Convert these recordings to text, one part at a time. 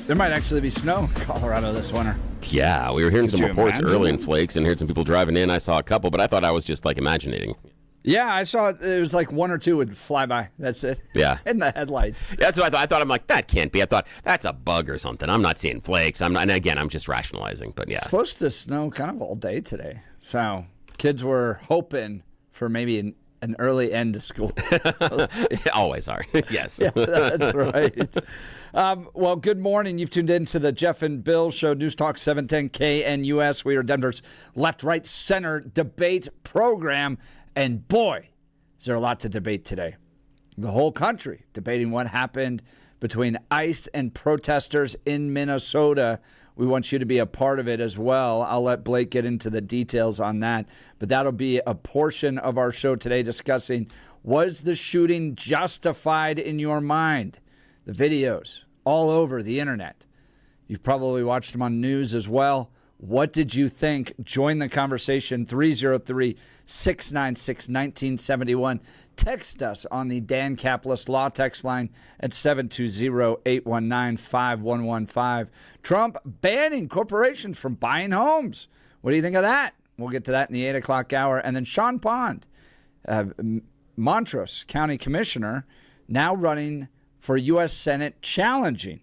There might actually be snow in Colorado this winter. Yeah, we were hearing some reports imagine? early in flakes and heard some people driving in. I saw a couple, but I thought I was just like imagining. Yeah, I saw it was like one or two would fly by. That's it. Yeah. In the headlights. Yeah, that's what I thought. I thought, I'm like, that can't be. I thought, that's a bug or something. I'm not seeing flakes. And again, I'm just rationalizing, but yeah. It's supposed to snow kind of all day today. So kids were hoping for maybe an early end to school. Always are. Yes. Yeah, that's right. Well, good morning. You've tuned in to the Jeff and Bill Show, News Talk 710 KNUS. We are Denver's left, right, center debate program. And boy, is there a lot to debate today. The whole country debating what happened between ICE and protesters in Minnesota. We want you to be a part of it as well. I'll let Blake get into the details on that. But that'll be a portion of our show today discussing, was the shooting justified in your mind? The videos all over the internet. You've probably watched them on news as well. What did you think? Join the conversation, 303-696-1971. Text us on the Dan Caplis Law text line at 720-819-5115. Trump banning corporations from buying homes. What do you think of that? We'll get to that in the 8 o'clock hour. And then Sean Pond, Montrose County Commissioner, now running for U.S. Senate, challenging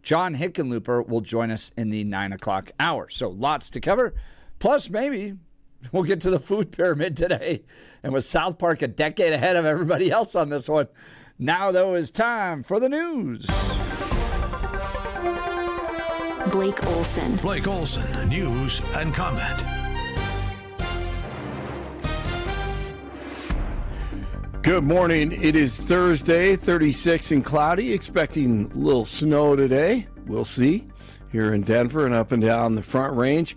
John Hickenlooper, will join us in the 9 o'clock hour. So lots to cover. Plus, maybe we'll get to the food pyramid today. And with South Park a decade ahead of everybody else on this one. Now, though, is time for the news. Blake Olson. Blake Olson, news and comment. Good morning. It is Thursday, 36 and cloudy. Expecting a little snow today. We'll see here in Denver and up and down the Front Range.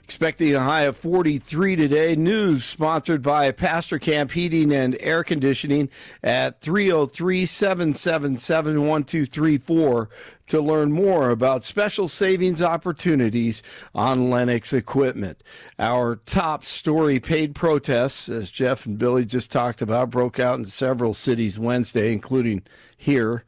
Expecting a high of 43 today. News sponsored by Pastor Camp Heating and Air Conditioning at 303-777-1234 to learn more about special savings opportunities on Lennox equipment. Our top story, paid protests, as Jeff and Billy just talked about, broke out in several cities Wednesday, including here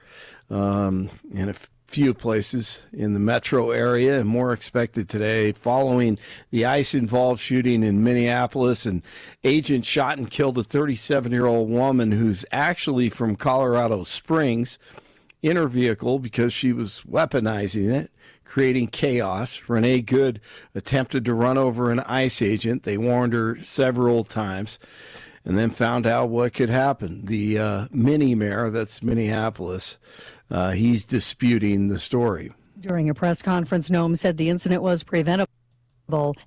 and a few places in the metro area, and more expected today following the ICE-involved shooting in Minneapolis. An agent shot and killed a 37-year-old woman who's actually from Colorado Springs in her vehicle because she was weaponizing it, creating chaos. Renee Good attempted to run over an ICE agent. They warned her several times and then found out what could happen. The mini-mayor, that's Minneapolis, he's disputing the story. During a press conference, Noem said the incident was preventable,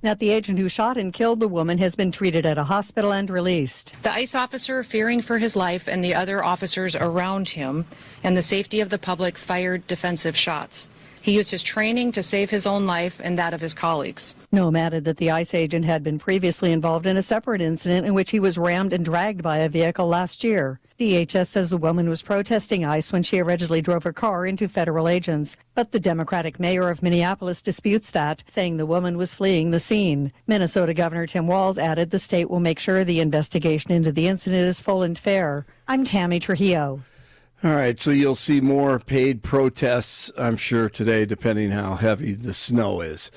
that the agent who shot and killed the woman has been treated at a hospital and released. The ICE officer, fearing for his life and the other officers around him and the safety of the public, fired defensive shots. He used his training to save his own life and that of his colleagues. Noem added that the ICE agent had been previously involved in a separate incident in which he was rammed and dragged by a vehicle last year. DHS says the woman was protesting ICE when she allegedly drove her car into federal agents. But the Democratic mayor of Minneapolis disputes that, saying the woman was fleeing the scene. Minnesota Governor Tim Walz added the state will make sure the investigation into the incident is full and fair. I'm Tammy Trujillo. All right, so you'll see more paid protests, I'm sure, today, depending how heavy the snow is.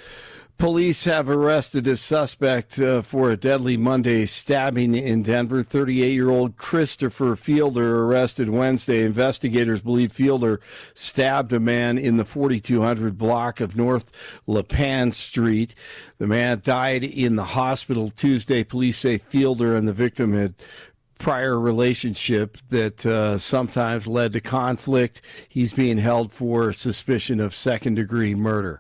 Police have arrested a suspect for a deadly Monday stabbing in Denver. 38-year-old Christopher Fielder arrested Wednesday. Investigators believe Fielder stabbed a man in the 4200 block of North Lipan Street. The man died in the hospital Tuesday. Police say Fielder and the victim had prior relationship that sometimes led to conflict. He's being held for suspicion of second-degree murder.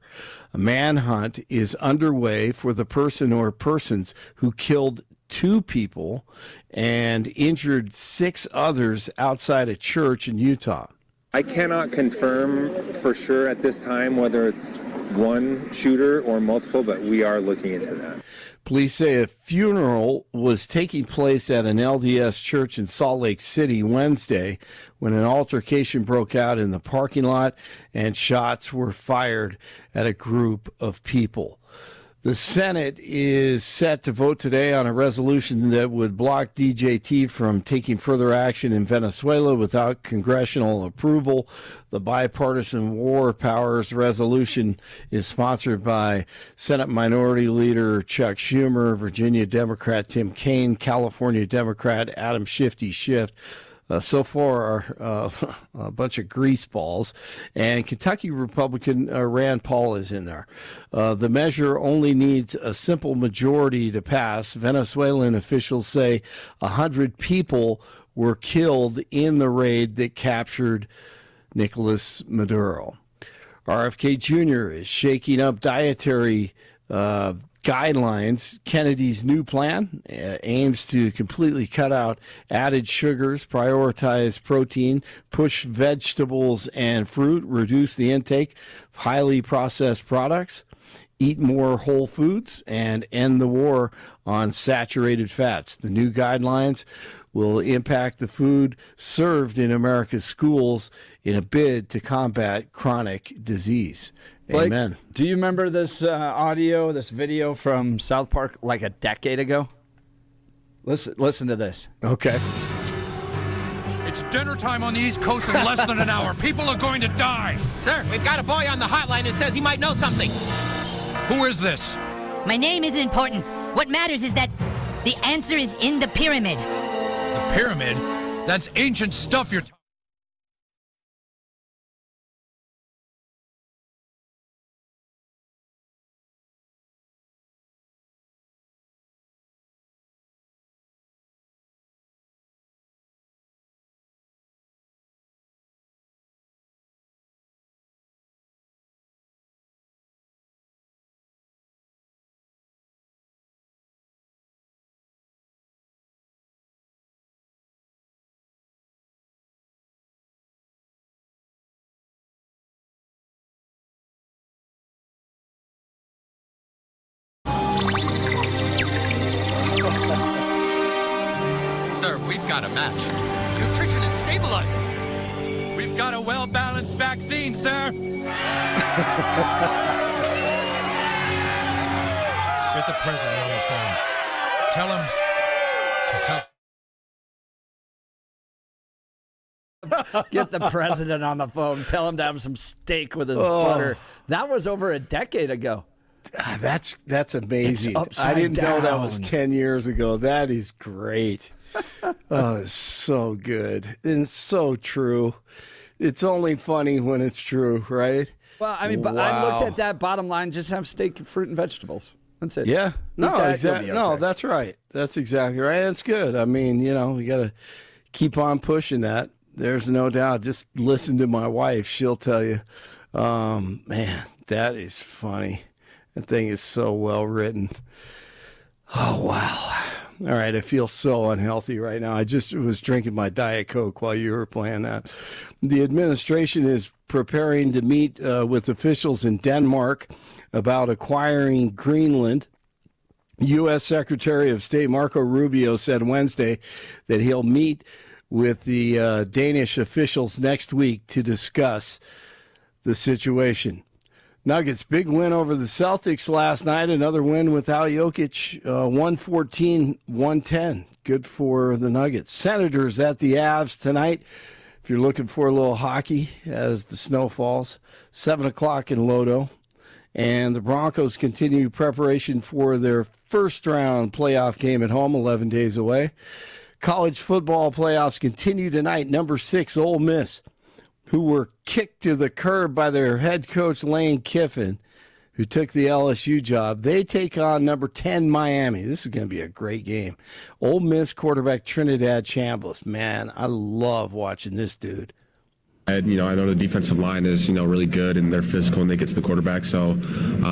A manhunt is underway for the person or persons who killed 2 people and injured 6 others outside a church in Utah. I cannot confirm for sure at this time whether it's one shooter or multiple, but we are looking into that. Police say a funeral was taking place at an LDS church in Salt Lake City Wednesday when an altercation broke out in the parking lot and shots were fired at a group of people. The Senate is set to vote today on a resolution that would block DJT from taking further action in Venezuela without congressional approval. The bipartisan war powers resolution is sponsored by Senate Minority Leader Chuck Schumer, Virginia Democrat Tim Kaine, California Democrat Adam Schiff. So far, a bunch of grease balls, and Kentucky Republican Rand Paul is in there. The measure only needs a simple majority to pass. Venezuelan officials say 100 people were killed in the raid that captured Nicolas Maduro. RFK Jr. is shaking up dietary guidelines. Kennedy's new plan aims to completely cut out added sugars, prioritize protein, push vegetables and fruit, reduce the intake of highly processed products, eat more whole foods, and end the war on saturated fats. The new guidelines will impact the food served in America's schools in a bid to combat chronic disease. Blake, Amen. do you remember this this video from South Park like a decade ago? Listen to this. Okay. It's dinner time on the East Coast in less than an hour. People are going to die. Sir, we've got a boy on the hotline who says he might know something. Who is this? My name isn't important. What matters is that the answer is in the pyramid. The pyramid? That's ancient stuff you're talking. Sir, we've got a match. Nutrition is stabilizing. We've got a well-balanced vaccine, sir. Get the president on the phone. Tell him to help. Get the president on the phone. Tell him to have some steak with his butter. That was over a decade ago. That's amazing. I didn't know that was 10 years ago. That is great. Oh, it's so good and so true. It's only funny when it's true, right? Well, I mean, but I looked at that bottom line, just have steak, fruit, and vegetables. That's it. Yeah. No, exactly. Okay. No, that's right. That's exactly right. That's good. I mean, we got to keep on pushing that. There's no doubt. Just listen to my wife. She'll tell you, man, that is funny. That thing is so well written. Oh, wow. All right, I feel so unhealthy right now. I just was drinking my Diet Coke while you were playing that. The administration is preparing to meet with officials in Denmark about acquiring Greenland. U.S. Secretary of State Marco Rubio said Wednesday that he'll meet with the Danish officials next week to discuss the situation. Nuggets, big win over the Celtics last night. Another win without Jokic, 114-110. Good for the Nuggets. Senators at the Avs tonight. If you're looking for a little hockey as the snow falls, 7 o'clock in Lodo. And the Broncos continue preparation for their first-round playoff game at home, 11 days away. College football playoffs continue tonight. Number 6, Ole Miss, who were kicked to the curb by their head coach, Lane Kiffin, who took the LSU job. They take on number 10, Miami. This is going to be a great game. Ole Miss quarterback Trinidad Chambliss. Man, I love watching this dude. I know the defensive line is, really good and they're physical when they get to the quarterback. So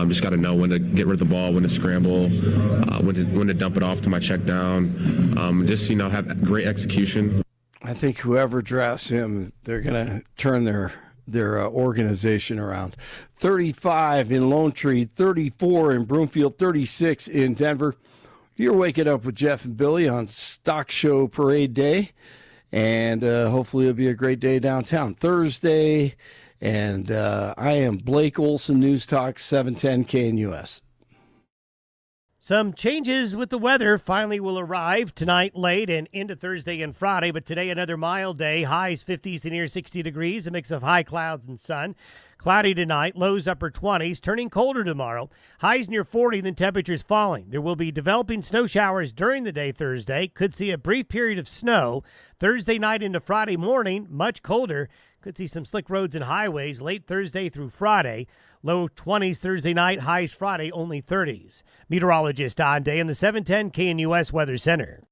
just got to know when to get rid of the ball, when to scramble, when to dump it off to my check down. Have great execution. I think whoever drafts him, they're going to turn their organization around. 35 in Lone Tree, 34 in Broomfield, 36 in Denver. You're waking up with Jeff and Billy on Stock Show Parade Day, and hopefully it'll be a great day downtown Thursday. And I am Blake Olson, News Talk 710 KNUS. Some changes with the weather finally will arrive tonight late and into Thursday and Friday, but today another mild day. Highs 50s to near 60 degrees, a mix of high clouds and sun. Cloudy tonight, lows upper 20s, turning colder tomorrow. Highs near 40, then temperatures falling. There will be developing snow showers during the day Thursday. Could see a brief period of snow. Thursday night into Friday morning, much colder. Could see some slick roads and highways late Thursday through Friday. Low 20s Thursday night, highs Friday only 30s. Meteorologist Don Day in the 710 KNUS Weather Center.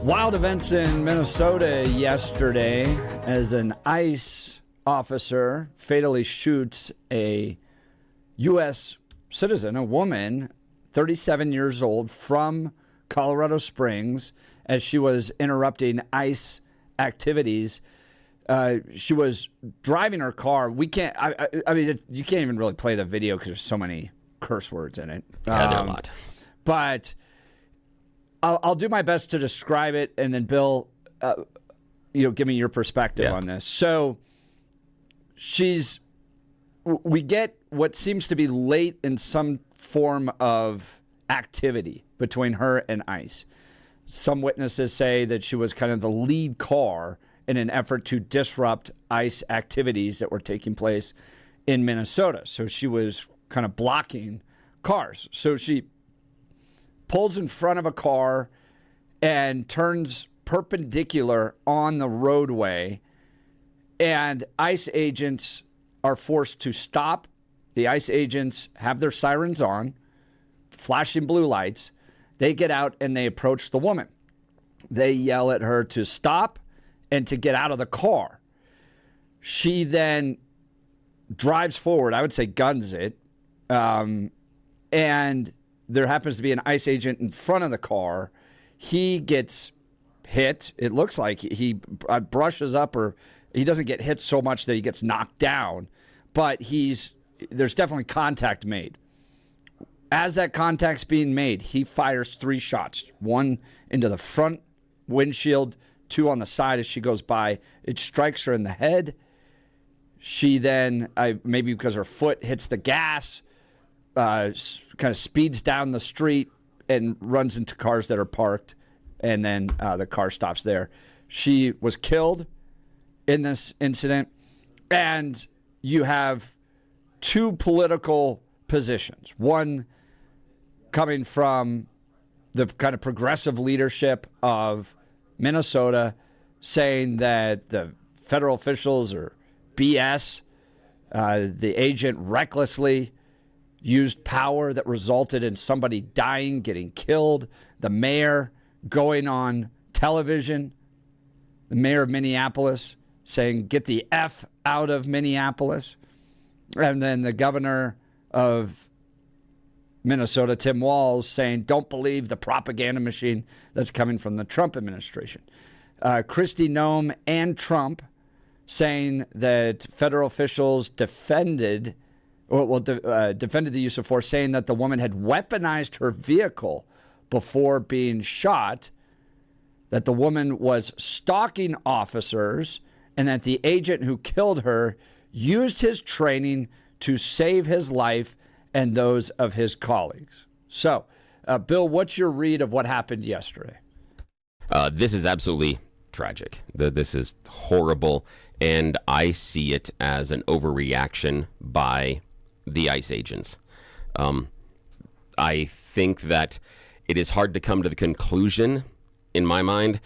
Wild events in Minnesota yesterday as an ICE officer fatally shoots a U.S. citizen, a woman, 37 years old, from Colorado Springs as she was interrupting ICE activities. She was driving her car. I mean, you can't even really play the video because there's so many curse words in it. Yeah, there are a lot. But I'll do my best to describe it, and then Bill, give me your perspective on this. So we get what seems to be late in some form of activity between her and ICE. Some witnesses say that she was kind of the lead car in an effort to disrupt ICE activities that were taking place in Minnesota. So she was kind of blocking cars. So she pulls in front of a car and turns perpendicular on the roadway, and ICE agents are forced to stop. The ICE agents have their sirens on, flashing blue lights. They get out and they approach the woman. They yell at her to stop and to get out of the car. She then drives forward, I would say guns it, and there happens to be an ICE agent in front of the car. He gets hit. It looks like he brushes up, or he doesn't get hit so much that he gets knocked down, but there's definitely contact made. As that contact's being made, he fires 3 shots, 1 into the front windshield, 2 on the side as she goes by. It strikes her in the head. She then, maybe because her foot hits the gas, kind of speeds down the street and runs into cars that are parked, and then the car stops there. She was killed in this incident, and you have 2 political positions. One coming from the kind of progressive leadership of Minnesota, saying that the federal officials are BS. The agent recklessly used power that resulted in somebody dying, getting killed. The mayor going on television, the mayor of Minneapolis, saying, get the F out of Minneapolis. And then the governor of Minnesota, Tim Walz, saying, don't believe the propaganda machine that's coming from the Trump administration. Kristi Noem and Trump saying that federal officials defended the use of force, saying that the woman had weaponized her vehicle before being shot, that the woman was stalking officers, and that the agent who killed her used his training to save his life and those of his colleagues. So, Bill, what's your read of what happened yesterday? This is absolutely tragic. This is horrible, and I see it as an overreaction by the ICE agents. I think that it is hard to come to the conclusion, in my mind,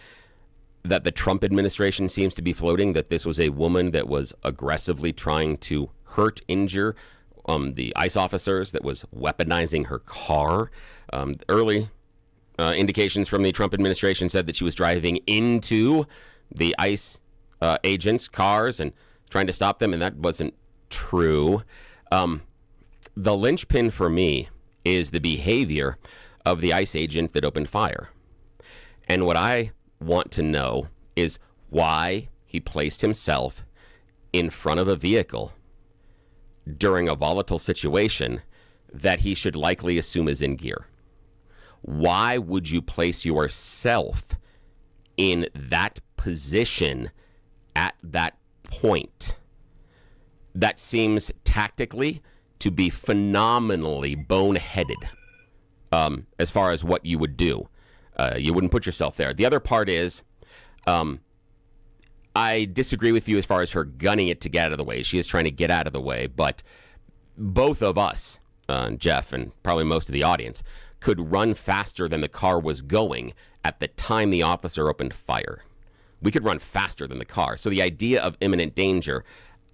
that the Trump administration seems to be floating, that this was a woman that was aggressively trying to hurt, injure the ICE officers, that was weaponizing her car. Early indications from the Trump administration said that she was driving into the ICE agents' cars and trying to stop them, and that wasn't true. The linchpin for me is the behavior of the ICE agent that opened fire. And what I want to know is why he placed himself in front of a vehicle during a volatile situation that he should likely assume is in gear. Why would you place yourself in that position at that point? That seems tactically to be phenomenally boneheaded as far as what you would do. You wouldn't put yourself there. The other part is, I disagree with you as far as her gunning it to get out of the way. She is trying to get out of the way, but both of us, Jeff, and probably most of the audience, could run faster than the car was going at the time the officer opened fire. We could run faster than the car. So the idea of imminent danger,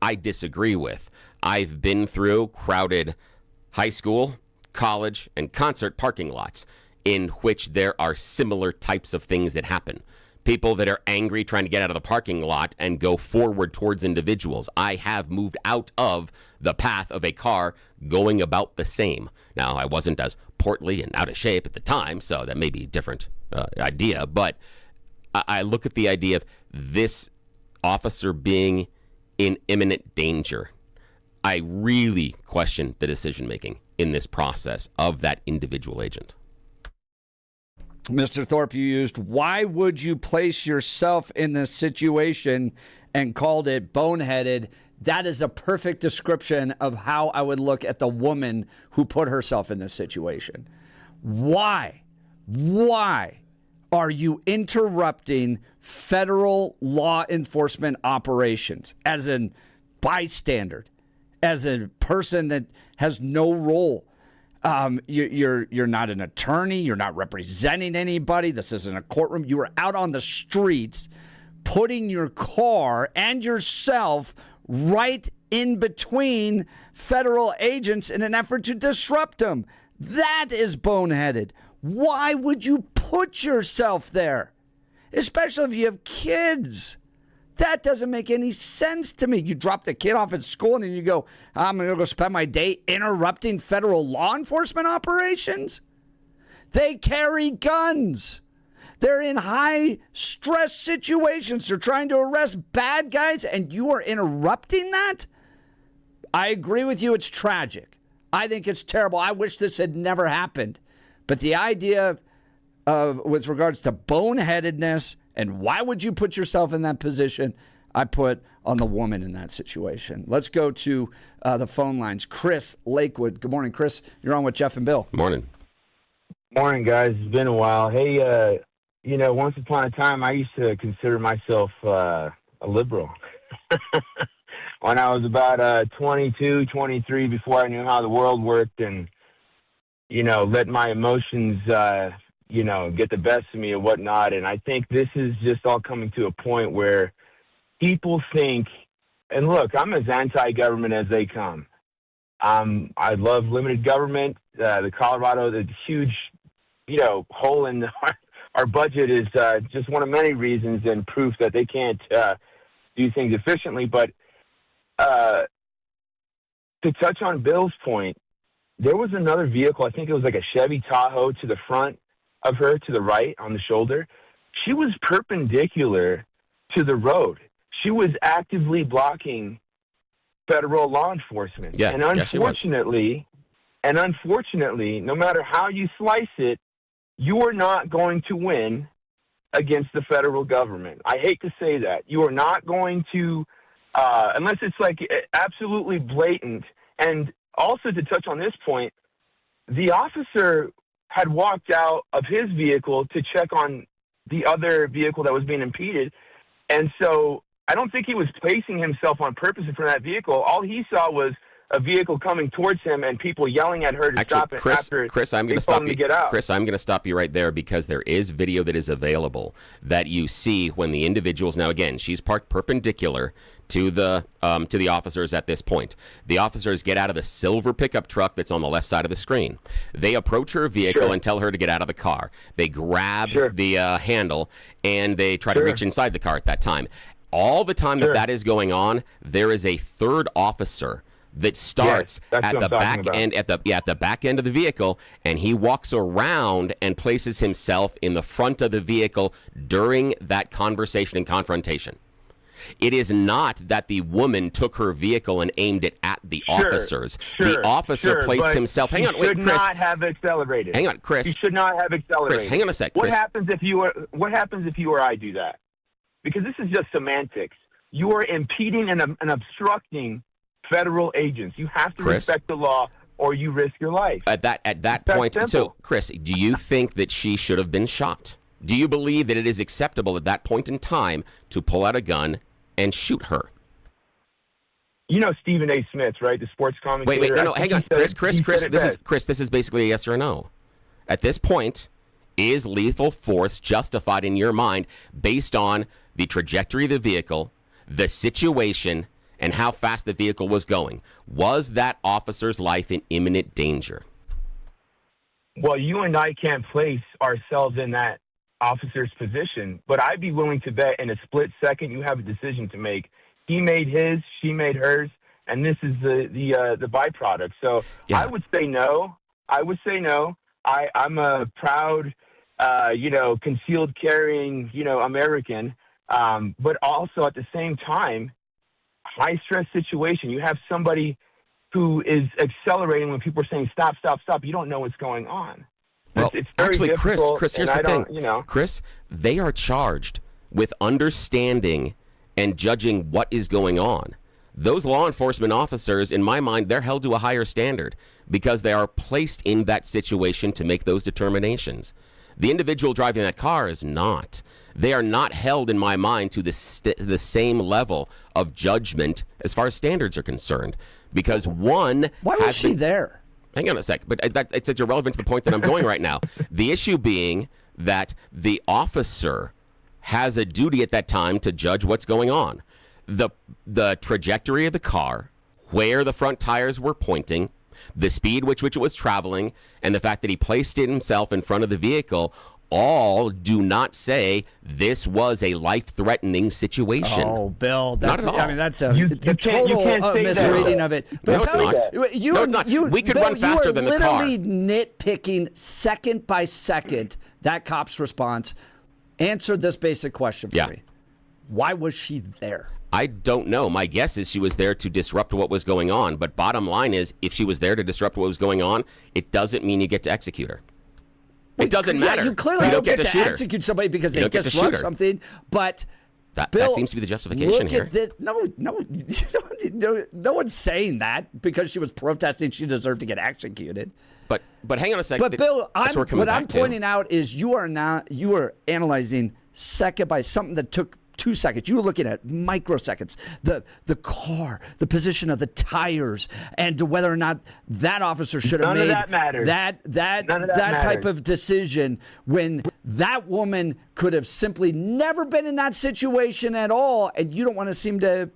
I disagree with. I've been through crowded high school, college, and concert parking lots in which there are similar types of things that happen. People that are angry trying to get out of the parking lot and go forward towards individuals. I have moved out of the path of a car going about the same. Now, I wasn't as portly and out of shape at the time, so that may be a different idea, but I look at the idea of this officer being in imminent danger. I really question the decision-making in this process of that individual agent. Mr. Thorpe, you used, why would you place yourself in this situation, and called it boneheaded. That is a perfect description of how I would look at the woman who put herself in this situation. Why are you interrupting federal law enforcement operations as a bystander, as a person that has no role? You're not an attorney. You're not representing anybody. This isn't a courtroom. You are out on the streets putting your car and yourself right in between federal agents in an effort to disrupt them. That is boneheaded. Why would you put yourself there? Especially if you have kids. That doesn't make any sense to me. You drop the kid off at school and then you go, I'm going to go spend my day interrupting federal law enforcement operations? They carry guns. They're in high stress situations. They're trying to arrest bad guys and you are interrupting that? I agree with you. It's tragic. I think it's terrible. I wish this had never happened. But the idea of, with regards to boneheadedness, and why would you put yourself in that position, I put on the woman in that situation. Let's go to the phone lines. Chris Lakewood. Good morning, Chris. You're on with Jeff and Bill. Morning. Morning, guys. It's been a while. Hey, once upon a time, I used to consider myself a liberal. When I was about 22, 23, before I knew how the world worked and, let my emotions get the best of me and whatnot. And I think this is just all coming to a point where people think, and look, I'm as anti-government as they come. I love limited government. The huge, hole in our budget is just one of many reasons and proof that they can't do things efficiently. But to touch on Bill's point, there was another vehicle, I think it was like a Chevy Tahoe to the front of her, to the right on the shoulder. She was perpendicular to the road. She was actively blocking federal law enforcement. Yeah, and unfortunately, no matter how you slice it, you are not going to win against the federal government. I hate to say that. You are not going to unless it's like absolutely blatant. And also to touch on this point, the officer had walked out of his vehicle to check on the other vehicle that was being impeded. And so I don't think he was placing himself on purpose in front of that vehicle. All he saw was a vehicle coming towards him and people yelling at her to stop it. Chris, I'm going to stop you. Chris, I'm going to stop you right there because there is video that is available that you see when the individuals. Now, again, she's parked perpendicular to the officers at this point. The officers get out of the silver pickup truck that's on the left side of the screen. They approach her vehicle and tell her to get out of the car. They grab the handle and they try to reach inside the car at that time. All the time that is going on, there is a third officer that starts at the back end at the back end of the vehicle, and he walks around and places himself in the front of the vehicle during that conversation and confrontation. It is not that the woman took her vehicle and aimed it at the officers. The officer placed himself. Hang on, wait, Chris. Should not have accelerated. Hang on, Chris. You should not have accelerated. Chris, hang on a sec. What happens if you or I do that? Because this is just semantics. You are impeding and obstructing federal agents. You have to respect the law or you risk your life. At that point, so Chris, do you think that she should have been shot? Do you believe that it is acceptable at that point in time to pull out a gun and shoot her? You know Stephen A. Smith, right? The sports commentator. Wait, no, hang on. Chris, this is basically a yes or a no. At this point, is lethal force justified in your mind based on the trajectory of the vehicle, the situation, and how fast the vehicle was going? Was that officer's life in imminent danger? Well, you and I can't place ourselves in that officer's position, but I'd be willing to bet in a split second you have a decision to make. He made his, she made hers, and this is the byproduct. So I would say no. I'm a proud, concealed carrying, American, but also at the same time, high stress situation. You have somebody who is accelerating when people are saying stop, stop, stop. You don't know what's going on. Well, it's very actually, difficult, Chris, here's the thing. Chris, they are charged with understanding and judging what is going on. Those law enforcement officers, in my mind, they're held to a higher standard because they are placed in that situation to make those determinations. The individual driving that car is not. They are not held, in my mind, to the same level of judgment as far as standards are concerned. Because one, why was she there? Hang on a sec, but it's irrelevant to the point that I'm going right now. The issue being that the officer has a duty at that time to judge what's going on. The trajectory of the car, where the front tires were pointing, the speed which it was traveling, and the fact that he placed it himself in front of the vehicle all do not say this was a life-threatening situation. Oh, Bill, not at all. I mean, that's a total misreading of it. But no, it's not. No, it's not. We could run faster than the car. You are literally nitpicking second by second that cop's response. Answer this basic question for me. Why was she there? I don't know. My guess is she was there to disrupt what was going on. But bottom line is, if she was there to disrupt what was going on, it doesn't mean you get to execute her. It doesn't matter. You clearly don't get to execute somebody because they disrupt something. But that seems to be the justification here. No one's saying that because she was protesting. She deserved to get executed. But hang on a second. But Bill, what I'm pointing out is you are analyzing second by something that took 2 seconds. You were looking at microseconds, the car, the position of the tires, and whether or not that officer should have made that type of decision when that woman could have simply never been in that situation at all, and you don't want to seem to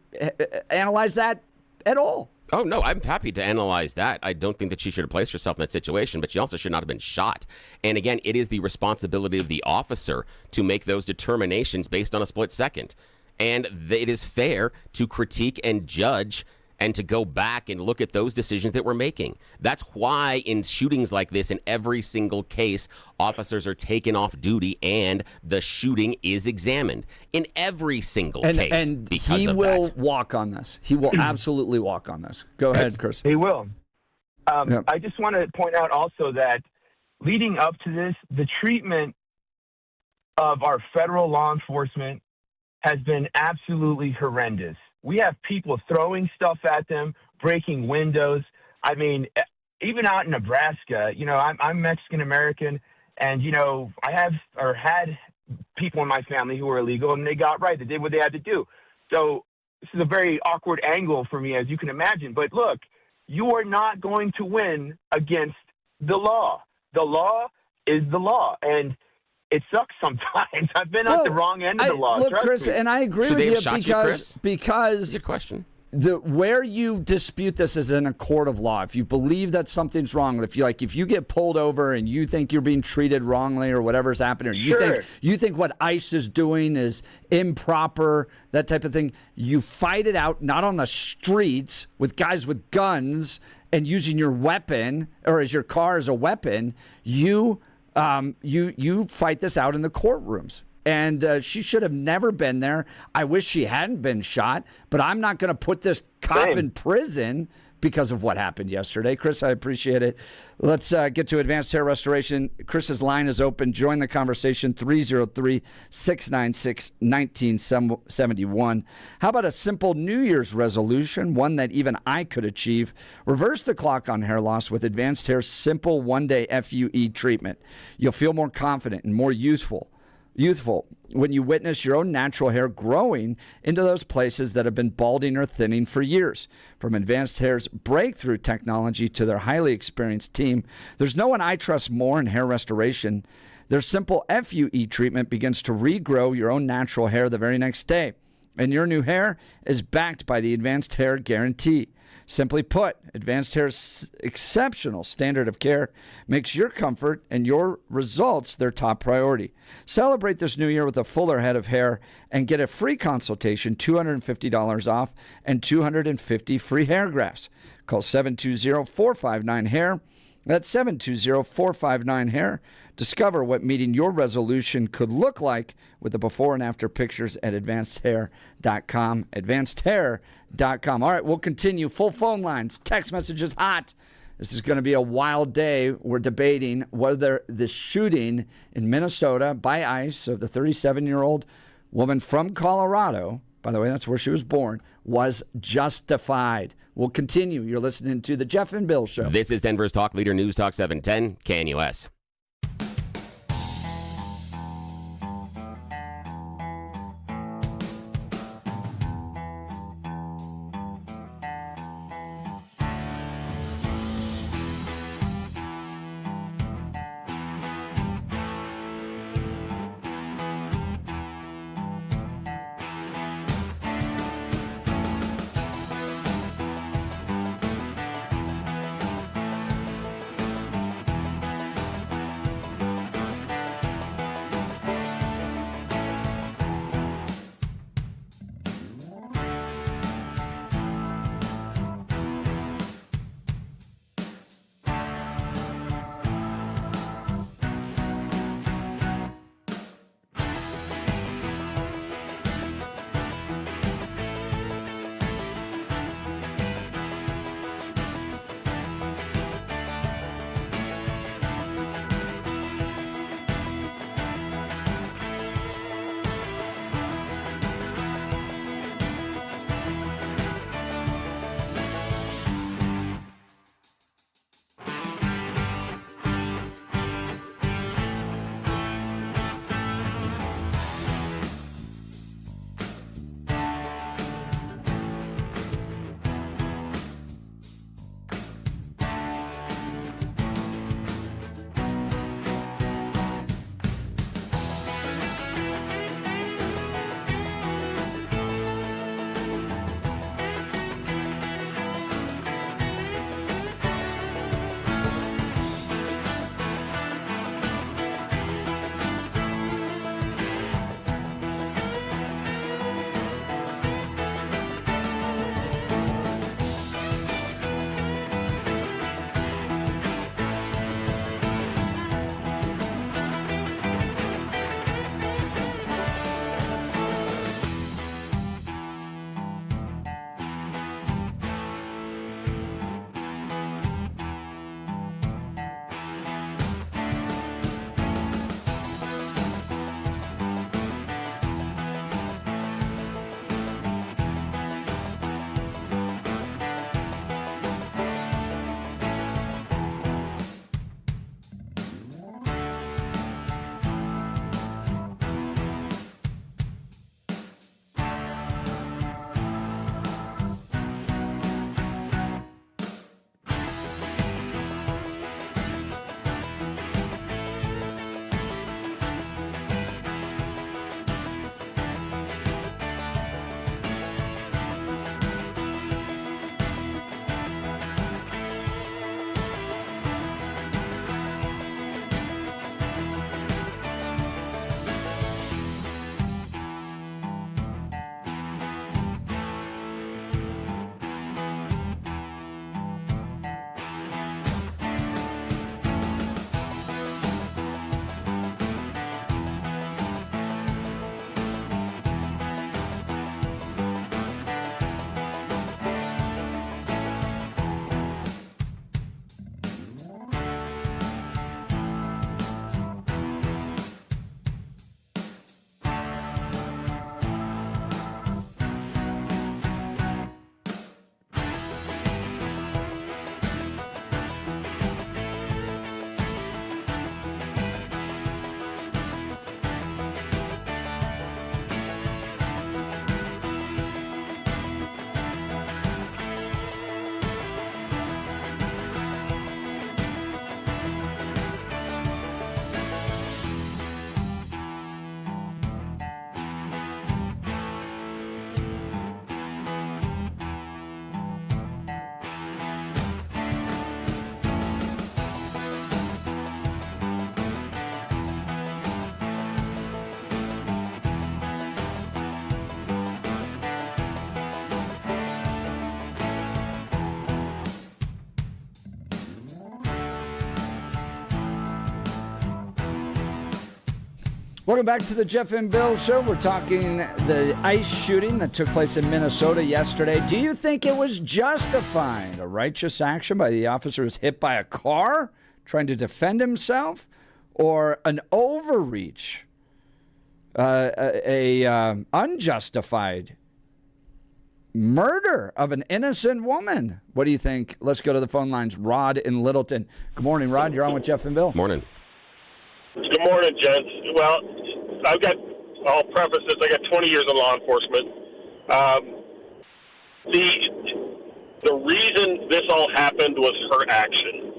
analyze that at all. Oh, no, I'm happy to analyze that. I don't think that she should have placed herself in that situation, but she also should not have been shot. And again, it is the responsibility of the officer to make those determinations based on a split second. And it is fair to critique and judge and to go back and look at those decisions that we're making. That's why in shootings like this, in every single case, officers are taken off duty and the shooting is examined in every single case. And he will walk on this. He will absolutely walk on this. Go ahead, Chris. He will. I just want to point out also that leading up to this, the treatment of our federal law enforcement has been absolutely horrendous. we have people throwing stuff at them, breaking windows. I mean, even out in Nebraska, I'm Mexican American, and I had people in my family who were illegal, and they got right. They did what they had to do. So this is a very awkward angle for me, as you can imagine. But look, you are not going to win against the law. The law is the law, and it sucks sometimes. I've been at the wrong end of the law. Look, trust Chris, me. and I agree Should with they you have shot you, Chris? because Your question. Where you dispute this is in a court of law. If you believe that something's wrong, if you get pulled over and you think you're being treated wrongly or whatever's happening, or you think what ICE is doing is improper, that type of thing, you fight it out, not on the streets with guys with guns and using your weapon or as your car as a weapon. You fight this out in the courtrooms. And she should have never been there. I wish she hadn't been shot, but I'm not going to put this cop in prison because of what happened yesterday. Chris, I appreciate it. Let's get to Advanced Hair Restoration. Chris's line is open. Join the conversation, 303-696-1971. How about a simple New Year's resolution, one that even I could achieve? Reverse the clock on hair loss with Advanced Hair's simple one-day FUE treatment. You'll feel more confident and more youthful when you witness your own natural hair growing into those places that have been balding or thinning for years. From Advanced Hair's breakthrough technology to their highly experienced team, there's no one I trust more in hair restoration. Their simple FUE treatment begins to regrow your own natural hair the very next day. And your new hair is backed by the Advanced Hair Guarantee. Simply put, Advanced Hair's exceptional standard of care makes your comfort and your results their top priority. Celebrate this new year with a fuller head of hair and get a free consultation, $250 off, and 250 free hair grafts. Call 720-459-HAIR. That's 720-459-HAIR. Discover what meeting your resolution could look like with the before and after pictures at advancedhair.com. Advancedhair.com. All right, we'll continue. Full phone lines. Text messages hot. This is going to be a wild day. We're debating whether the shooting in Minnesota by ICE of the 37-year-old woman from Colorado, by the way, that's where she was born, was justified. We'll continue. You're listening to The Jeff and Bill Show. This is Denver's Talk Leader News Talk 710 KNUS. Welcome back to the Jeff and Bill Show. We're talking the ICE shooting that took place in Minnesota yesterday. Do you think it was justified, a righteous action by the officer who was hit by a car trying to defend himself, or an overreach, unjustified murder of an innocent woman? What do you think? Let's go to the phone lines. Rod in Littleton. Good morning, Rod. You're on with Jeff and Bill. Morning. Good morning, gents. Well, I'll preface this, I got 20 years in law enforcement. The reason this all happened was her action.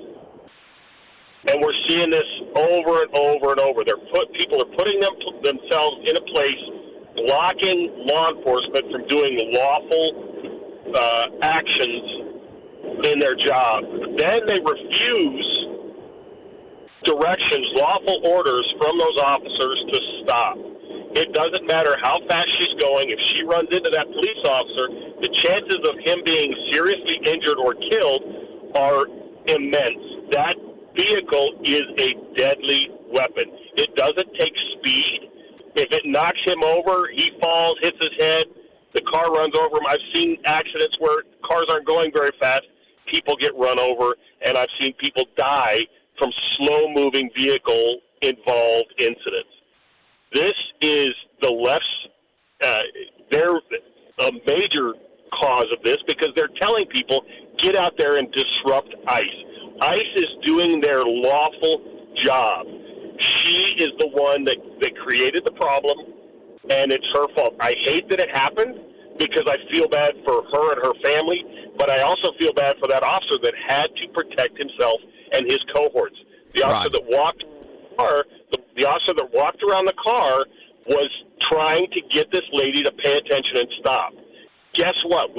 And we're seeing this over and over and over. People are putting themselves in a place, blocking law enforcement from doing lawful actions in their job. Then they refuse directions, lawful orders from those officers to stop. It doesn't matter how fast she's going. If she runs into that police officer, the chances of him being seriously injured or killed are immense. That vehicle is a deadly weapon. It doesn't take speed. If it knocks him over, he falls, hits his head, the car runs over him. I've seen accidents where cars aren't going very fast, people get run over, and I've seen people die from slow-moving vehicle-involved incidents. This is the left's, they're a major cause of this because they're telling people, get out there and disrupt ICE. ICE is doing their lawful job. She is the one that created the problem, and it's her fault. I hate that it happened because I feel bad for her and her family, but I also feel bad for that officer that had to protect himself and his cohorts. The officer that walked the officer that walked around the car was trying to get this lady to pay attention and stop. Guess what?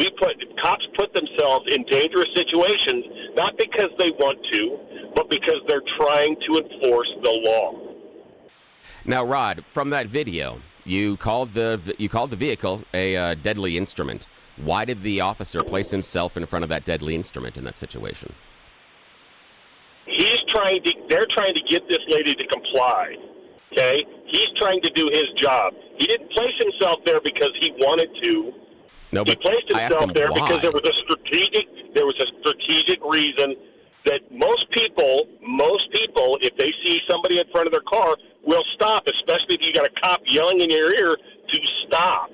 Cops put themselves in dangerous situations not because they want to, but because they're trying to enforce the law. Now, Rod, from that video, you called the vehicle a deadly instrument. Why did the officer place himself in front of that deadly instrument in that situation? They're trying to get this lady to comply. Okay? He's trying to do his job. He didn't place himself there because he wanted to. No, but he placed himself there because there was a strategic reason that most people, if they see somebody in front of their car, will stop, especially if you got a cop yelling in your ear to stop.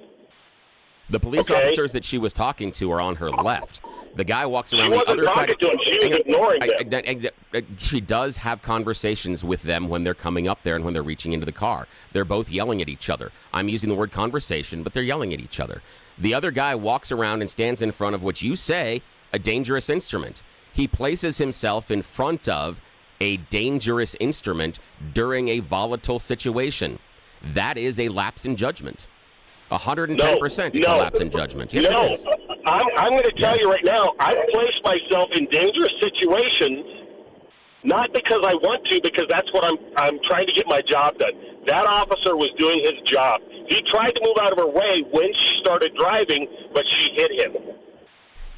The police officers that she was talking to are on her left. The guy walks around the other side. To him. She was ignoring them. She does have conversations with them when they're coming up there and when they're reaching into the car. They're both yelling at each other. I'm using the word conversation, but they're yelling at each other. The other guy walks around and stands in front of what you say, a dangerous instrument. He places himself in front of a dangerous instrument during a volatile situation. That is a lapse in judgment. 110% it's a lapse in judgment. Yes, it is. I'm going to tell you right now, I place myself in dangerous situations not because I want to, because that's what I'm trying to get my job done. That officer was doing his job. He tried to move out of her way when she started driving, but she hit him.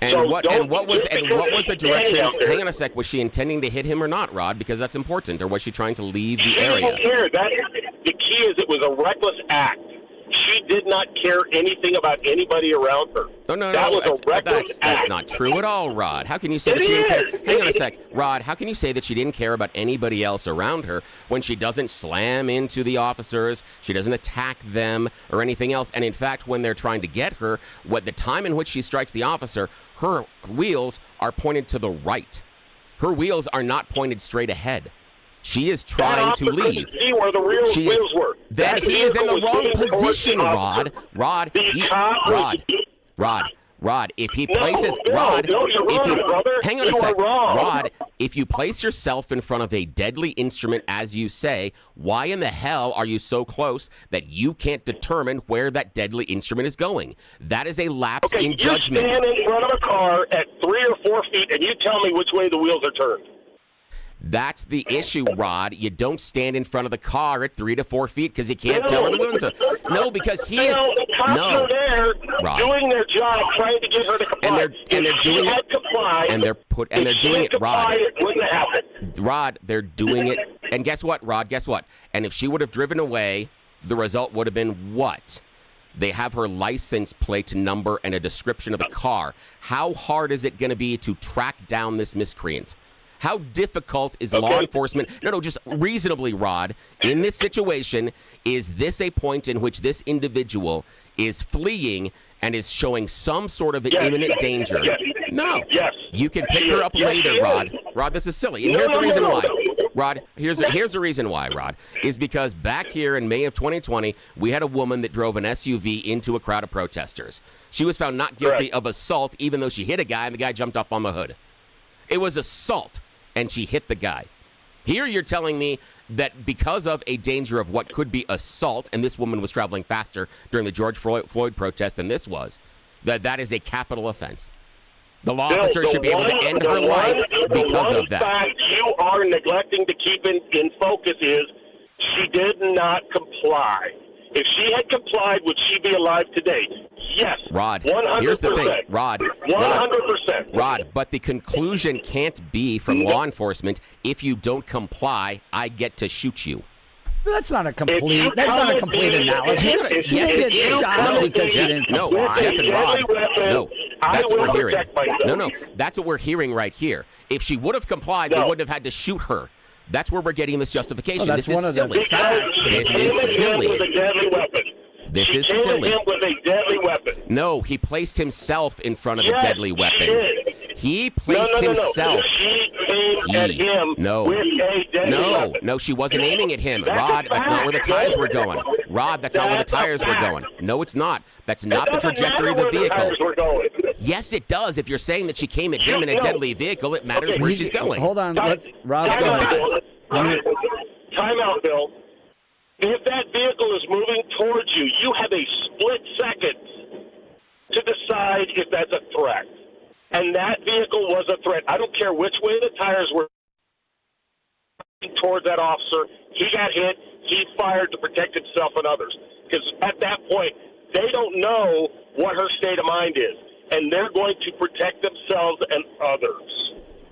And what was the directions? Hang on a sec. Was she intending to hit him or not, Rod? Because that's important. Or was she trying to leave the area? She didn't care. The key is it was a reckless act. She did not care anything about anybody around her. No. That was a reckless act. That's not true at all, Rod. How can you say that she didn't care? Hang on a sec. Rod, how can you say that she didn't care about anybody else around her when she doesn't slam into the officers, she doesn't attack them or anything else? And in fact, when they're trying to get her, the time in which she strikes the officer, her wheels are pointed to the right. Her wheels are not pointed straight ahead. She is trying to leave. See where the wheels were. Then he is in the wrong position, Rod. Rod, if he places hang on a sec. Rod, if you place yourself in front of a deadly instrument, as you say, why in the hell are you so close that you can't determine where that deadly instrument is going? That is a lapse in judgment. You stand in front of a car at 3 or 4 feet, and you tell me which way the wheels are turned. That's the issue, Rod. You don't stand in front of the car at 3 to 4 feet because you can't tell where the wheels are. No, because he is. The cops are there Rod. doing their job, trying to get her to comply. And they're doing it. Complied, and they're doing it, Rod. It wouldn't have happened. Rod, they're doing it. And guess what, Rod? Guess what? And if she would have driven away the result would have been what? They have her license plate number and a description of the car. How hard is it going to be to track down this miscreant? How difficult is law enforcement? No, just reasonably, Rod. In this situation, is this a point in which this individual is fleeing and is showing some sort of imminent danger? No. Yes. You can pick her up later, Rod. Rod, this is silly. And here's the reason why. Rod, here's the reason why, Rod, is because back here in May of 2020, we had a woman that drove an SUV into a crowd of protesters. She was found not guilty of assault, even though she hit a guy and the guy jumped up on the hood. It was assault, and she hit the guy. Here you're telling me that because of a danger of what could be assault, and this woman was traveling faster during the George Floyd protest than this was, that is a capital offense. The law officer should be able to end her life because of that. The fact you are neglecting to keep in focus is she did not comply. If she had complied, would she be alive today? Yes. Rod, 100%. here's the thing. Rod. 100%. Rod, but the conclusion can't be from law enforcement, if you don't comply, I get to shoot you. That's not a complete. That's not a complete analysis. Yes, it is. Shot because she didn't comply. Jeff and Rod. No, that's what we're hearing. myself. No, that's what we're hearing right here. If she would have complied, they wouldn't have had to shoot her. That's where we're getting this justification. That's this one is of the silly. facts. This is silly. With a deadly weapon. This She is came silly. at him with a deadly weapon. No, he placed himself in front of the Yes, deadly weapon. she did. He placed himself. She aimed at him with a deadly weapon. No, she wasn't aiming at him. That's Rod, a that's not where the fact. tires were going. Rod, that's not where the That's a tires were fact. going. No, it's not. That's not the It doesn't trajectory of the matter where vehicle. tires were going. Yes, it does. If you're saying that she came at him in a No. deadly vehicle, it matters where she's going. Hold on. Let's. Rob, Time go out, ahead. Bill. Time out, Bill. If that vehicle is moving towards you, you have a split second to decide if that's a threat. And that vehicle was a threat. I don't care which way the tires were towards that officer. He got hit. He fired to protect himself and others. Because at that point, they don't know what her state of mind is. And they're going to protect themselves and others.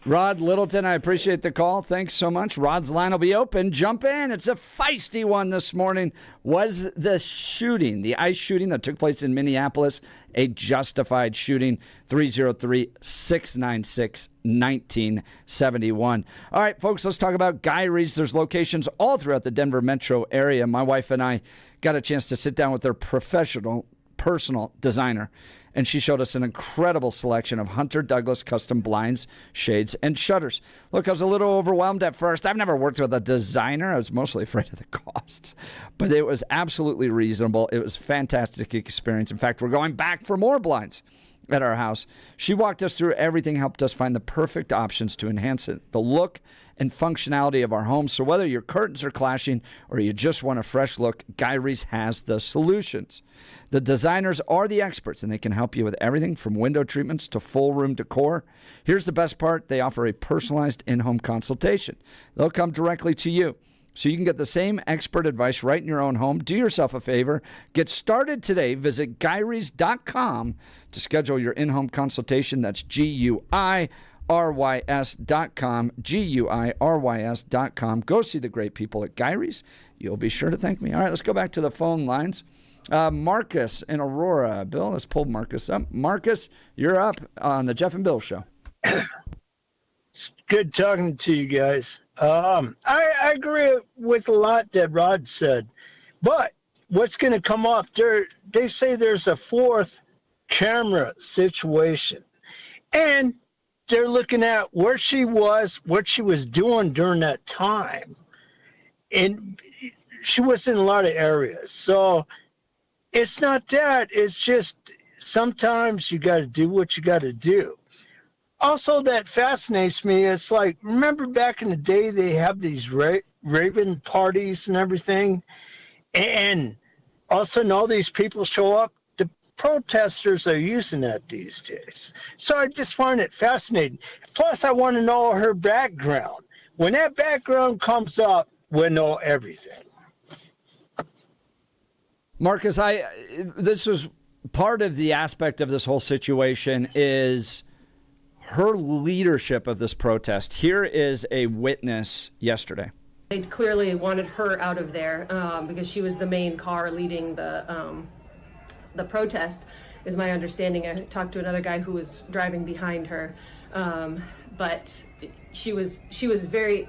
Rod Littleton, I appreciate the call. Thanks so much. Rod's line will be open. Jump in. It's a feisty one this morning. Was the shooting, the ICE shooting that took place in Minneapolis, a justified shooting? 303-696-1971. All right, folks, let's talk about Gyrie's. There's locations all throughout the Denver metro area. My wife and I got a chance to sit down with their professional personal designer, and she showed us an incredible selection of Hunter Douglas custom blinds, shades, and shutters. Look, I was a little overwhelmed at first. I've never worked with a designer. I was mostly afraid of the costs, but it was absolutely reasonable. It was a fantastic experience. In fact, we're going back for more blinds at our house. She walked us through everything, helped us find the perfect options to enhance it, the look and functionality of our home. So whether your curtains are clashing or you just want a fresh look, Gyrie's has the solutions. The designers are the experts, and they can help you with everything from window treatments to full room decor. Here's the best part. They offer a personalized in-home consultation. They'll come directly to you, so you can get the same expert advice right in your own home. Do yourself a favor. Get started today. Visit Gyrie's.com to schedule your in-home consultation. That's GUIRYS.com, GUIRYS.com. Go see the great people at Gyrie's. You'll be sure to thank me. All right, let's go back to the phone lines. Marcus in Aurora. Bill, let's pull Marcus up. Marcus, you're up on the Jeff and Bill Show. It's good talking to you guys. I agree with a lot that Rod said, but what's going to come off? They say there's a fourth camera situation, and they're looking at where she was, what she was doing during that time, and she was in a lot of areas. So it's not that. It's just sometimes you got to do what you got to do. Also, that fascinates me. It's like, remember back in the day, they have these raving parties and everything, and all of a sudden all these people show up. The protesters are using that these days. So I just find it fascinating. Plus, I want to know her background. When that background comes up, we'll know everything. Marcus, this is part of the aspect of this whole situation is her leadership of this protest. Here is a witness yesterday. They clearly wanted her out of there because she was the main car leading the protest, is my understanding. I talked to another guy who was driving behind her, but she was very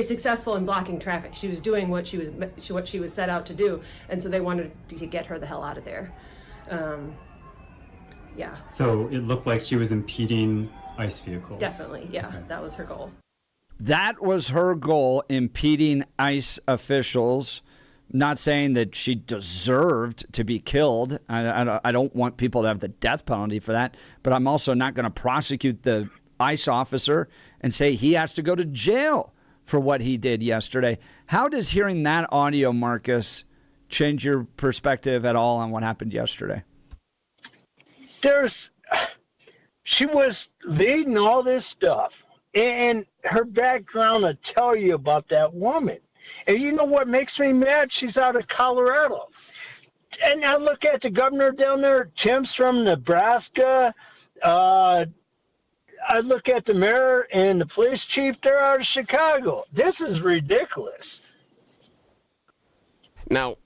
successful in blocking traffic. She was doing what she was set out to do, and so they wanted to get her the hell out of there. Yeah. So it looked like she was impeding ICE vehicles. Definitely, yeah. Okay. That was her goal. That was her goal, impeding ICE officials. Not saying that she deserved to be killed. I don't want people to have the death penalty for that, but I'm also not going to prosecute the ICE officer and say he has to go to jail for what he did yesterday. How does hearing that audio, Marcus, change your perspective at all on what happened yesterday? She was leading all this stuff, and her background will tell you about that woman. And you know what makes me mad? She's out of Colorado. And I look at the governor down there, Tim's from Nebraska. I look at the mayor and the police chief, they're out of Chicago. This is ridiculous. Now,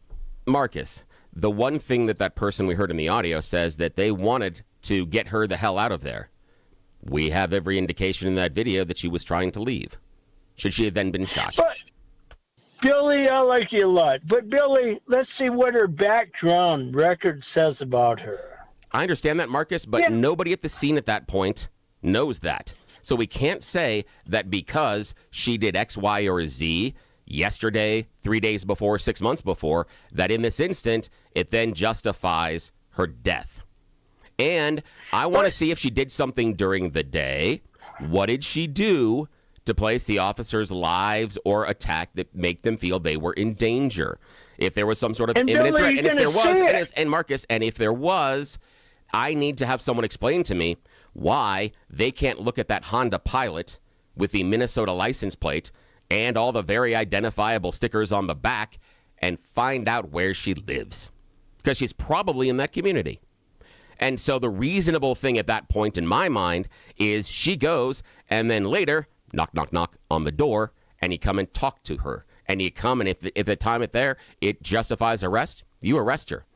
Marcus, the one thing that person we heard in the audio says that they wanted to get her the hell out of there. We have every indication in that video that she was trying to leave. Should she have then been shot? But, Billy, I like you a lot. But, Billy, let's see what her background record says about her. I understand that, Marcus, but nobody at the scene at that point knows that. So we can't say that because she did X, Y, or Z yesterday, 3 days before, 6 months before, that in this instant, it then justifies her death. And I want to see if she did something during the day. What did she do to place the officers' lives or attack that make them feel they were in danger? If there was some sort of imminent threat, and if there was, and Marcus, and if there was, I need to have someone explain to me why they can't look at that Honda Pilot with the Minnesota license plate and all the very identifiable stickers on the back and find out where she lives. Because she's probably in that community. And so the reasonable thing at that point in my mind is she goes and then later, knock, knock, knock on the door, and you come and talk to her. And you come, and if the time it there, it justifies arrest, you arrest her.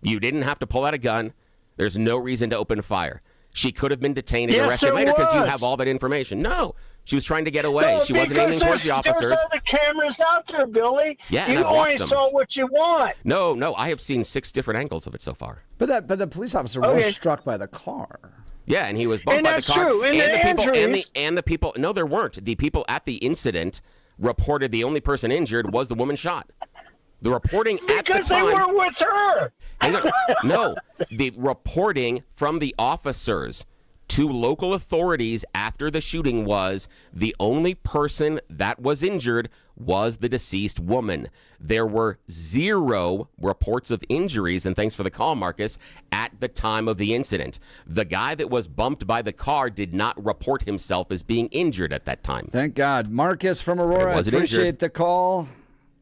You didn't have to pull out a gun. There's no reason to open fire. She could have been detained and arrested later because you have all that information. No, she was trying to get away. No, she wasn't aiming towards the officers. There's other cameras out there, Billy. Yeah, you only saw what you want. No, I have seen 6 different angles of it so far. But the police officer was struck by the car. Yeah, and he was bumped by the car. True. And the people. No, there weren't. The people at the incident reported the only person injured was the woman shot. The reporting at the time. Because they were with her. No, the reporting from the officers to local authorities after the shooting was the only person that was injured was the deceased woman. There were 0 reports of injuries, and thanks for the call, Marcus, at the time of the incident. The guy that was bumped by the car did not report himself as being injured at that time. Thank God. Marcus from Aurora, I appreciate the call.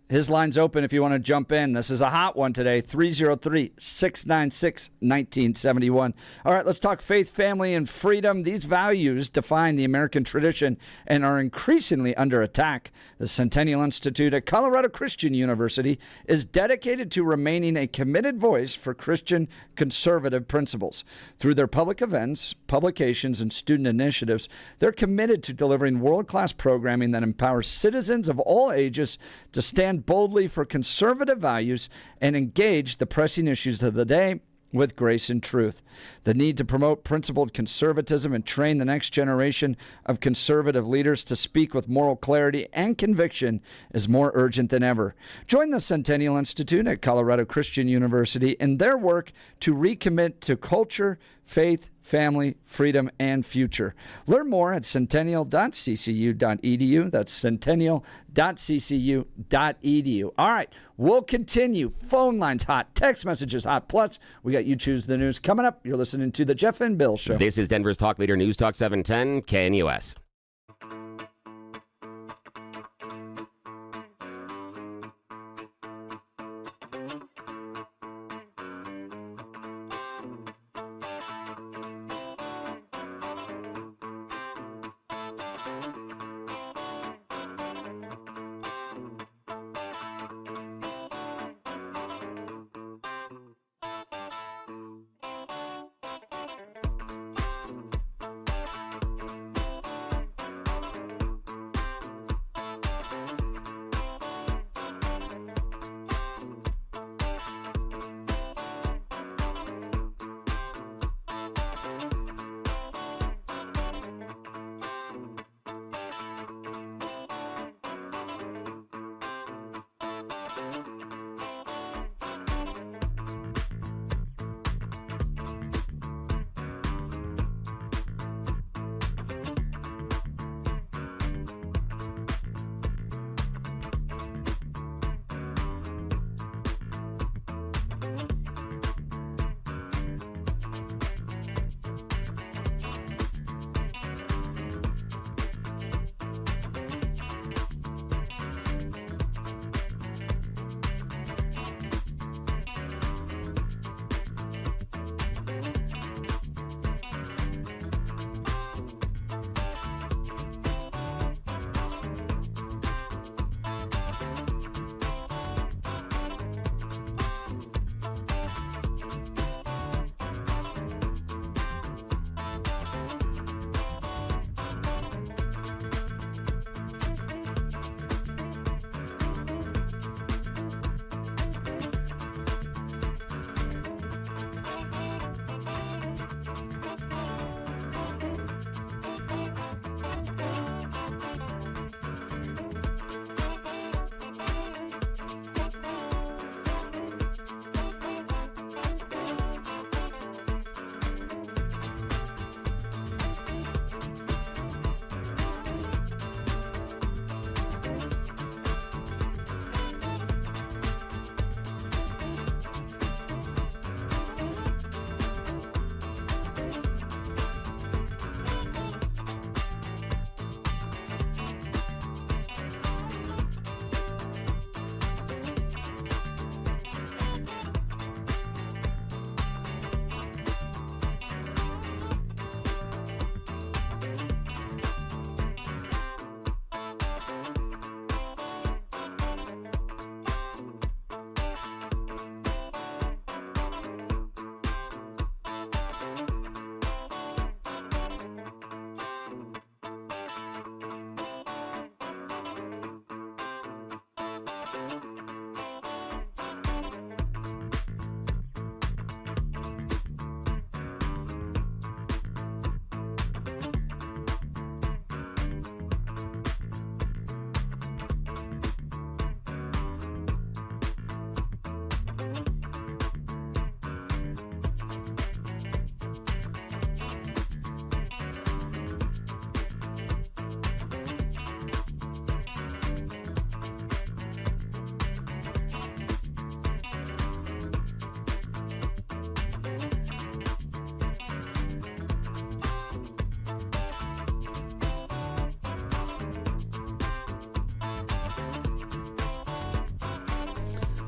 His line's open if you want to jump in. This is a hot one today, 303-696-1971. All right, let's talk faith, family, and freedom. These values define the American tradition and are increasingly under attack. The Centennial Institute at Colorado Christian University is dedicated to remaining a committed voice for Christian conservative principles. Through their public events, publications, and student initiatives, they're committed to delivering world-class programming that empowers citizens of all ages to stand boldly for conservative values and engage the pressing issues of the day with grace and truth. The need to promote principled conservatism and train the next generation of conservative leaders to speak with moral clarity and conviction is more urgent than ever. Join the Centennial Institute at Colorado Christian University in their work to recommit to culture, faith, family, freedom, and future. Learn more at centennial.ccu.edu. That's centennial.ccu.edu. All right, we'll continue. Phone lines hot, text messages hot. Plus, we got You Choose the News coming up. You're listening to The Jeff and Bill Show. This is Denver's Talk Leader, News Talk 710, KNUS.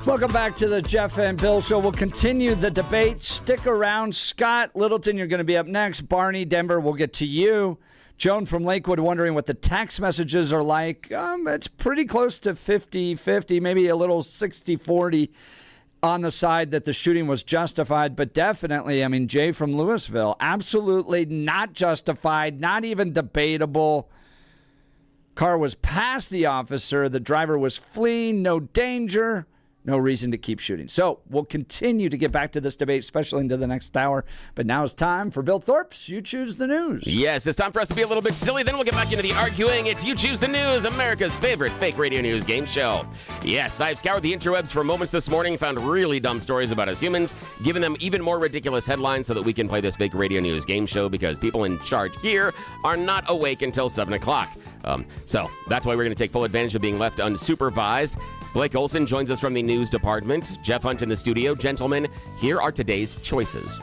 Welcome back to the Jeff and Bill Show. We'll continue the debate. Stick around. Scott Littleton, you're going to be up next. Barney, Denver, we'll get to you. Joan from Lakewood wondering what the text messages are like. It's pretty close to 50-50, maybe a little 60-40 on the side that the shooting was justified. But definitely, Jay from Louisville, absolutely not justified, not even debatable. Car was past the officer. The driver was fleeing. No danger. No reason to keep shooting. So we'll continue to get back to this debate, especially into the next hour. But now it's time for Bill Thorpe's You Choose the News. Yes, it's time for us to be a little bit silly. Then we'll get back into the arguing. It's You Choose the News, America's favorite fake radio news game show. Yes, I've scoured the interwebs for moments this morning, found really dumb stories about us humans, giving them even more ridiculous headlines so that we can play this fake radio news game show because people in charge here are not awake until 7 o'clock. So that's why we're going to take full advantage of being left unsupervised. Blake Olson joins us from the news department. Jeff Hunt in the studio. Gentlemen, here are today's choices.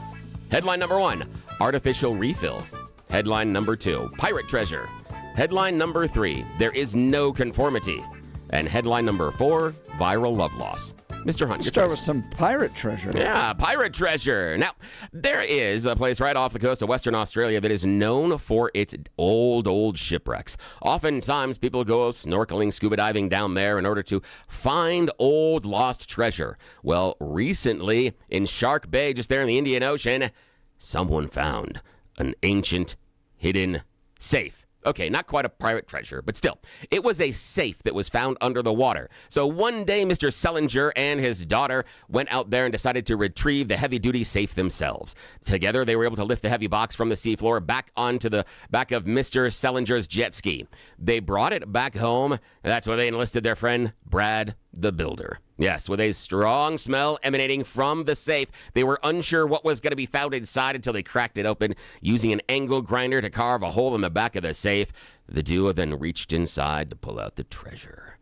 Headline number 1, artificial refill. Headline number 2, pirate treasure. Headline number 3, there is no conformity. And headline number 4, viral love loss. Mr. Hunt, let's start with some pirate treasure. Yeah, pirate treasure. Now, there is a place right off the coast of Western Australia that is known for its old shipwrecks. Oftentimes, people go snorkeling, scuba diving down there in order to find old lost treasure. Well, recently, in Shark Bay, just there in the Indian Ocean, someone found an ancient, hidden safe. Okay, not quite a pirate treasure, but still, it was a safe that was found under the water. So one day, Mr. Selinger and his daughter went out there and decided to retrieve the heavy-duty safe themselves. Together, they were able to lift the heavy box from the seafloor back onto the back of Mr. Selinger's jet ski. They brought it back home, and that's where they enlisted their friend, Brad the Builder. Yes, with a strong smell emanating from the safe, they were unsure what was going to be found inside until they cracked it open using an angle grinder to carve a hole in the back of the safe. The duo then reached inside to pull out the treasure.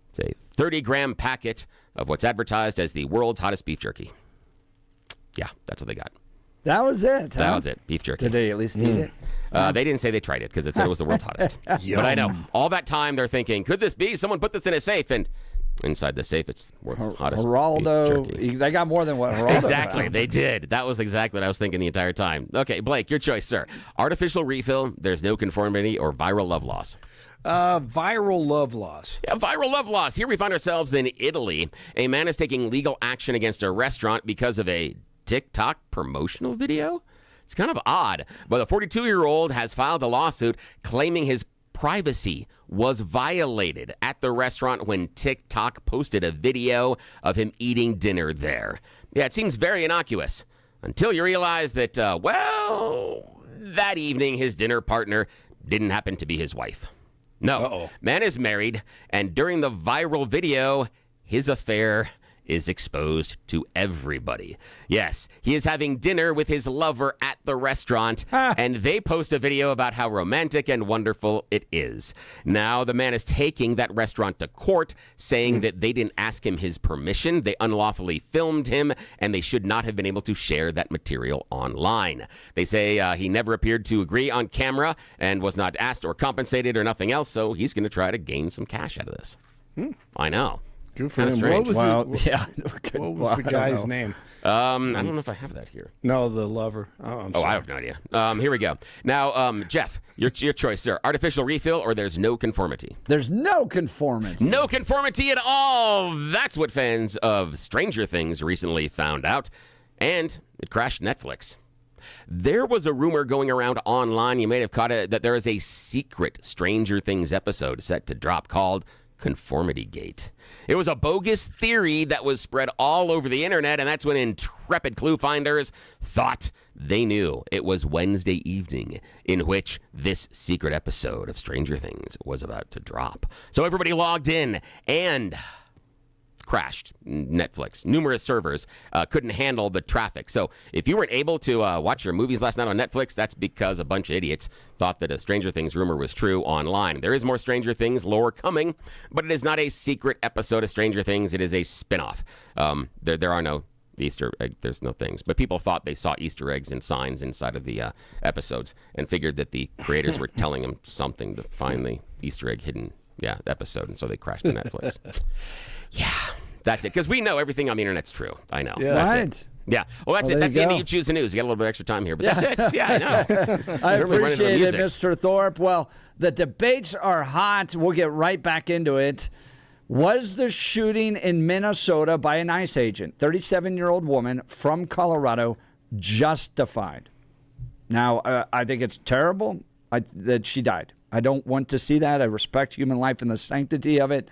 It's a 30-gram packet of what's advertised as the world's hottest beef jerky. Yeah, that's what they got. That was it. That was it. Beef jerky. Did they at least eat it? They didn't say they tried it because it said it was the world's hottest. But I know. All that time they're thinking, could this be? Someone put this in a safe, and inside the safe, it's world's hottest Geraldo. beef jerky. They got more than what Geraldo Exactly. found. They did. That was exactly what I was thinking the entire time. Okay, Blake, your choice, sir. Artificial refill, there's no conformity, or viral love loss? Viral love loss. Yeah, viral love loss. Here we find ourselves in Italy. A man is taking legal action against a restaurant because of a TikTok promotional video. It's kind of odd, but the 42-year-old has filed a lawsuit claiming his privacy was violated at the restaurant when TikTok posted a video of him eating dinner there. Yeah, it seems very innocuous until you realize that, that evening his dinner partner didn't happen to be his wife. No, man is married, and during the viral video, his affair is exposed to everybody. Yes, he is having dinner with his lover at the restaurant, and they post a video about how romantic and wonderful it is. Now, the man is taking that restaurant to court, saying that they didn't ask him his permission, they unlawfully filmed him, and they should not have been able to share that material online. They say he never appeared to agree on camera and was not asked or compensated or nothing else, so he's going to try to gain some cash out of this. I know. Good for him. Strange. What was the guy's name? I don't know if I have that here. No, the lover. I have no idea. Here we go. Now, Jeff, your choice, sir. Artificial refill or there's no conformity? There's no conformity. No conformity at all. That's what fans of Stranger Things recently found out. And it crashed Netflix. There was a rumor going around online, you may have caught it, that there is a secret Stranger Things episode set to drop called Conformity Gate. It was a bogus theory that was spread all over the internet, and that's when intrepid clue finders thought they knew it was Wednesday evening in which this secret episode of Stranger Things was about to drop. So everybody logged in and crashed. Netflix, numerous servers couldn't handle the traffic. So if you weren't able to watch your movies last night on Netflix, that's because a bunch of idiots thought that a Stranger Things rumor was true online. There is more Stranger Things lore coming, but it is not a secret episode of Stranger Things. It is a spinoff. There are no Easter egg, there's no things, but people thought they saw Easter eggs and signs inside of the episodes and figured that the creators were telling them something to find the Easter egg hidden episode, and so they crashed the Netflix. That's it. Because we know everything on the internet's true. I know. Yeah. That's Right. it. Yeah. Well, that's Well, it. there That's you the end go. of You Choose the News. You got a little bit of extra time here, but that's it. Yeah, I know. I We're really running out of appreciate it, music. Mr. Thorpe. Well, the debates are hot. We'll get right back into it. Was the shooting in Minnesota by an ICE agent, 37-year-old woman from Colorado, justified? Now, I think it's terrible that she died. I don't want to see that. I respect human life and the sanctity of it.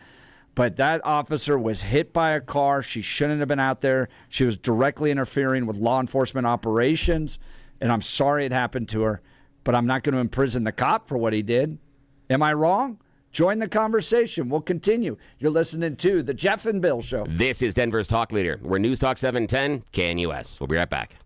But that officer was hit by a car. She shouldn't have been out there. She was directly interfering with law enforcement operations. And I'm sorry it happened to her. But I'm not going to imprison the cop for what he did. Am I wrong? Join the conversation. We'll continue. You're listening to The Jeff and Bill Show. This is Denver's Talk Leader. We're News Talk 710 KNUS. We'll be right back.